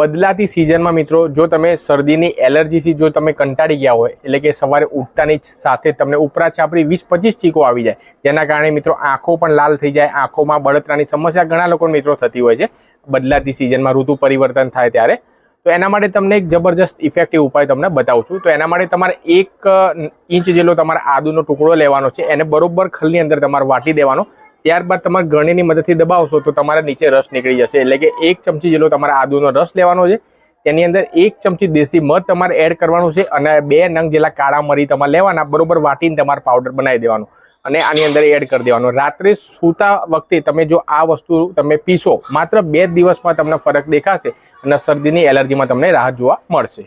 બદલાતી સિઝનમાં મિત્રો જો તમે શરદીની એલર્જીથી જો તમે કંટાળી ગયા હોય, એટલે કે સવારે ઉઠતાની સાથે તમને ઉપરા છાપરી 20-25 ચીકો આવી જાય, જેના કારણે મિત્રો આંખો પણ લાલ થઈ જાય, આંખોમાં બળતરાની સમસ્યા ઘણા લોકો મિત્રો થતી હોય છે બદલાતી સિઝનમાં, ઋતુ પરિવર્તન થાય ત્યારે. તો એના માટે તમને એક જબરજસ્ત ઇફેક્ટિવ ઉપાય તમને બતાવું છું. તો એના માટે તમારે 1 ઇંચ જેટલો તમારા આદુનો ટુકડો લેવાનો છે, એને બરોબર ખલની અંદર તમારે વાટી દેવાનો. ત્યારબાદ તમારે ગળણીની મદદથી દબાવશો તો તમારા નીચે રસ નીકળી જશે. એટલે કે 1 ચમચી જેટલો તમારા આદુનો રસ લેવાનો છે, તેની અંદર 1 ચમચી દેશી મધ તમારે એડ કરવાનું છે અને 2 નંગ જેટલા કાળા મરી તમારે લેવાના, બરોબર વાટીને તમારે પાવડર બનાવી દેવાનો અને આની અંદર એડ કરી દેવાનો. રાત્રે સૂતા વખતે તમે જો આ વસ્તુ તમે પીશો, માત્ર 2 દિવસમાં તમને ફરક દેખાશે અને શરદીની એલર્જીમાં તમને રાહત જોવા મળશે.